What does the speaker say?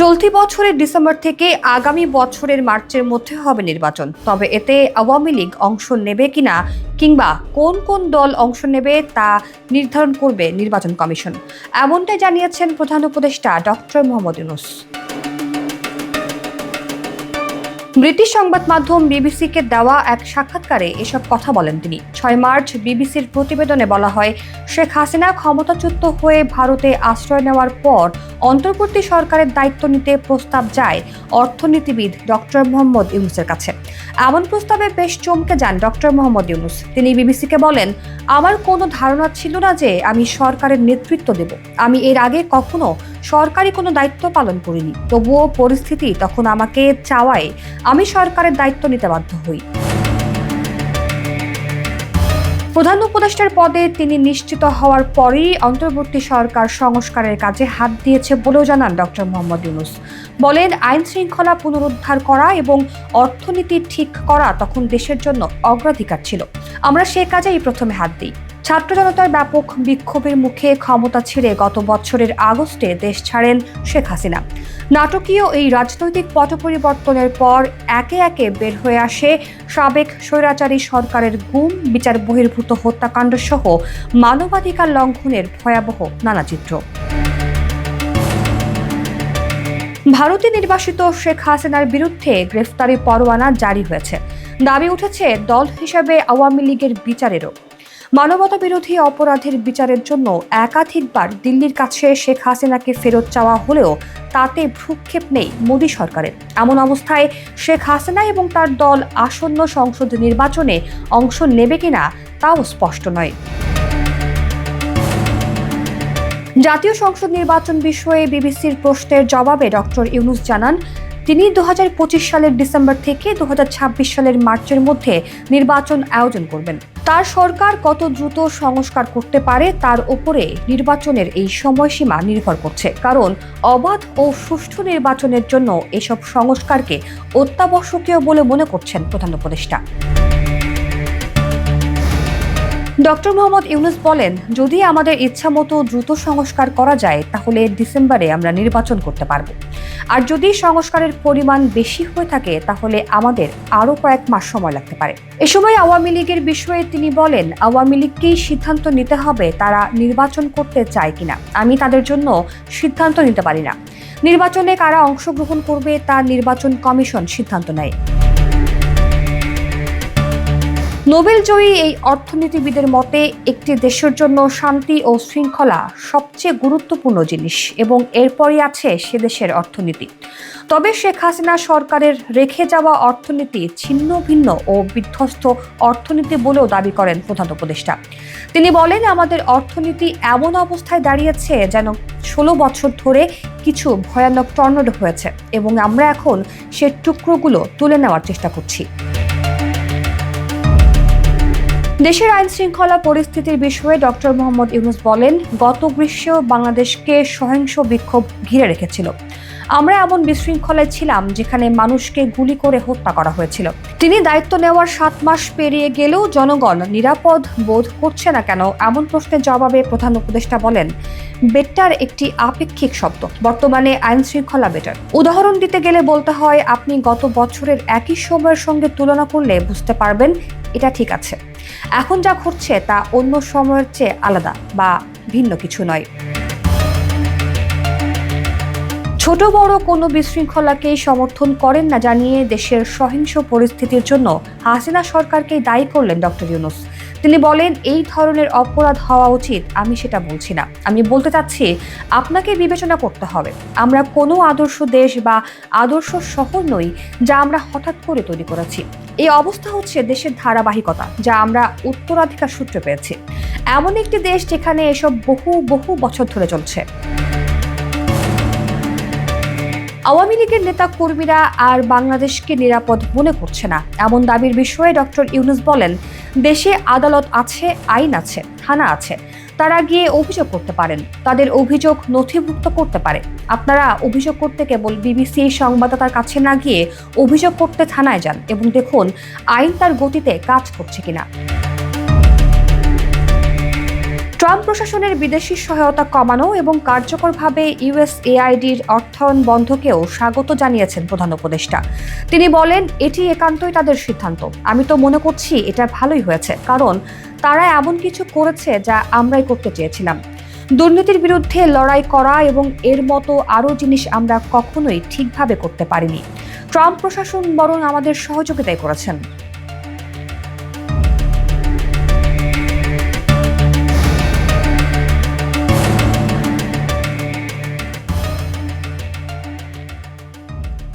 চলতি বছরের ডিসেম্বর থেকে আগামী বছরের মার্চের মধ্যে হবে নির্বাচন। তবে এতে আওয়ামী লীগ অংশ নেবে কিনা কিংবা কোন কোন দল অংশ নেবে তা নির্ধারণ করবে নির্বাচন কমিশন, এমনটাই জানিয়েছেন প্রধান উপদেষ্টা ডক্টর মোহাম্মদ ইউনূস। ব্রিটিশ সংবাদ মাধ্যম বিবিসিকে দেওয়া এক সাক্ষাৎকারে এসব কথা বলেন তিনি। ৬ মার্চ বিবিসির প্রতিবেদনে বলা হয়, শেখ হাসিনা ক্ষমতাচ্যুত হয়ে ভারতে আশ্রয় নেওয়ার পর অন্তর্বর্তী সরকারের দায়িত্ব নিতে প্রস্তাব যায় অর্থনীতিবিদ ডক্টর মোহাম্মদ ইউনূসের কাছে। এমন প্রস্তাবে বেশ চমকে যান ডক্টর মোহাম্মদ ইউনূস। তিনি বিবিসিকে বলেন, আমার কোনো ধারণা ছিল না যে আমি সরকারের নেতৃত্ব দেব। আমি এর আগে কখনো সরকারি কোনো দায়িত্ব পালন করিনি। তবুও পরিস্থিতি তখন আমাকে চাওয়ায় আমি সরকারের দায়িত্ব নিতে বাধ্য হই। প্রধান উপদেষ্টার পদে তিনি নিশ্চিত হওয়ার পরই অন্তর্বর্তী সরকার সংস্কারের কাজে হাত দিয়েছে বলেও জানান ডক্টর মোহাম্মদ ইউনূস। বলেন, আইন শৃঙ্খলা পুনরুদ্ধার করা এবং অর্থনীতি ঠিক করা তখন দেশের জন্য অগ্রাধিকার ছিল। আমরা সে কাজেই প্রথমে হাত দিই। ছাত্র জনতার ব্যাপক বিক্ষোভের মুখে ক্ষমতা ছেড়ে গত বছরের আগস্টে দেশ ছাড়েন শেখ হাসিনা। নাটকীয় এই রাজনৈতিক পট পরিবর্তনের পর একে একে বের হয়ে আসে সাবেক স্বৈরাচারী সরকারের গুম, বিচার বহির্ভূত হত্যাকাণ্ড সহ মানবাধিকার লঙ্ঘনের ভয়াবহ নানা চিত্র। ভারতে নির্বাসিত শেখ হাসিনার বিরুদ্ধে গ্রেফতারি পরোয়ানা জারি হয়েছে। দাবি উঠেছে দল হিসেবে আওয়ামী লীগের বিচারেরও। মানবতা বিরোধী অপরাধের বিচারের জন্য একাধিকবার দিল্লির কাছে শেখ হাসিনাকে ফেরত চাওয়া হলেও তাতে ভ্রুক্ষেপ নেই মোদী সরকারের। এমন অবস্থায় শেখ হাসিনা এবং তার দল আসন্ন সংসদ নির্বাচনে অংশ নেবে কিনা তাও স্পষ্ট নয়। জাতীয় সংসদ নির্বাচন বিষয়ে বিবিসির প্রশ্নের জবাবে ডক্টর ইউনূস জানান, তিনি 2025 সালের ডিসেম্বর থেকে 2026 সালের মার্চের মধ্যে নির্বাচন আয়োজন করবেন। তার সরকার কত দ্রুত সংস্কার করতে পারে তার উপরে নির্বাচনের এই সময়সীমা নির্ভর করছে, কারণ অবাধ ও সুষ্ঠু নির্বাচনের জন্য এসব সংস্কারকে অত্যাবশ্যকীয় বলে মনে করছেন প্রধান উপদেষ্টা। ডক্টর মোহাম্মদ ইউনূস বলেন, যদি আমাদের ইচ্ছামতো দ্রুত সংস্কার করা যায় তাহলে ডিসেম্বরে আমরা নির্বাচন করতে পারব। আর যদি সংস্কারের পরিমাণ বেশি হয়ে থাকে তাহলে আমাদের আরও কয়েক মাস সময় লাগতে পারে। এ সময় আওয়ামী লীগের বিষয়ে তিনি বলেন, আওয়ামী লীগকেই সিদ্ধান্ত নিতে হবে তারা নির্বাচন করতে চায় কিনা। আমি তাদের জন্য সিদ্ধান্ত নিতে পারি না। নির্বাচনে কারা অংশগ্রহণ করবে তা নির্বাচন কমিশন সিদ্ধান্ত নেয়। নোবেলজয়ী এই অর্থনীতিবিদের মতে, একটি দেশের জন্য শান্তি ও শৃঙ্খলা সবচেয়ে গুরুত্বপূর্ণ জিনিস এবং এরপরই আছে সে দেশের অর্থনীতি। তবে শেখ হাসিনা সরকারের রেখে যাওয়া অর্থনীতি ছিন্ন ভিন্ন ও বিধ্বস্ত অর্থনীতি বলেও দাবি করেন প্রধান উপদেষ্টা। তিনি বলেন, আমাদের অর্থনীতি এমন অবস্থায় দাঁড়িয়েছে যেন 16 বছর ধরে কিছু ভয়ানক টর্নেডো হয়েছে এবং আমরা এখন সে টুকরোগুলো তুলে নেওয়ার চেষ্টা করছি। দেশের আইন শৃঙ্খলা পরিস্থিতির বিষয়ে ডক্টর মোহাম্মদ ইউনূস বলেন, গত গ্রীষ্মেও বাংলাদেশকে সহিংস বিক্ষোভ ঘিরে রেখেছিল। আমরা এমন বিশৃঙ্খলায় ছিলাম যেখানে মানুষকে গুলি করে হত্যা করা হয়েছিল। তিনি দায়িত্ব নেওয়ার 7 মাস পেরিয়ে গেলেও জনগণ নিরাপদ বোধ করছে না কেন, এমন প্রশ্নের জবাবে প্রধান উপদেষ্টা বলেন, বেটার একটি আপেক্ষিক শব্দ। বর্তমানে আইন শৃঙ্খলা বেটার। উদাহরণ দিতে গেলে বলতে হয়, আপনি গত বছরের একই সময়ের সঙ্গে তুলনা করলে বুঝতে পারবেন এটা ঠিক আছে। এখন যা ঘটছে তা অন্য সময়ের চেয়ে আলাদা বা ভিন্ন কিছু নয়। ছোট বড় কোনো বিশৃঙ্খলাকেই সমর্থন করেন না জানিয়ে দেশের সহিংস পরিস্থিতির জন্য হাসিনা সরকারকেই দায়ী করলেন ডক্টর ইউনূস। তিনি বলেন, এই ধরনের অপরাধ হওয়া উচিত আমি সেটা বলছি না। আমি বলতে চাচ্ছি আপনাকে বিবেচনা করতে হবে। আমরা কোনো আদর্শ দেশ বা আদর্শ শহর নই যা আমরা হঠাৎ করে তৈরি করেছি। এই অবস্থা হচ্ছে দেশের ধারাবাহিকতা যা আমরা উত্তরাধিকার সূত্রে পেয়েছি। এমন একটি দেশ যেখানে এসব বহু বছর ধরে চলছে। আওয়ামী লীগের নেতা কর্মীরা আর বাংলাদেশকে নিরাপদ মনে করছে না, এমন দাবির বিষয়ে ডক্টর ইউনূস বলেন, দেশে আদালত আছে, আইন আছে, থানা আছে। তারা গিয়ে অভিযোগ করতে পারেন, তাদের অভিযোগ নথিভুক্ত করতে পারে। আপনারা অভিযোগ করতে কেবল বিবিসি সংবাদদাতার কাছে না গিয়ে অভিযোগ করতে থানায় যান এবং দেখুন আইন তার গতিতে কাজ করছে কিনা। ট্রাম্প প্রশাসনের বিদেশি সহায়তা কমানো এবং কার্যকরভাবে ইউএসএআইডির অর্থায়ন বন্ধকেও স্বাগত জানিয়েছেন প্রধান উপদেষ্টা। তিনি বলেন, এটি একান্তই তাদের সিদ্ধান্ত। আমি তো মনে করছি এটা ভালোই হয়েছে, কারণ তারা এমন কিছু করেছে যা আমরাই করতে চেয়েছিলাম। দুর্নীতির বিরুদ্ধে লড়াই করা এবং এর মতো আরও জিনিস আমরা কখনোই ঠিকভাবে করতে পারিনি। ট্রাম্প প্রশাসন বরং আমাদের সহযোগিতাই করেছেন।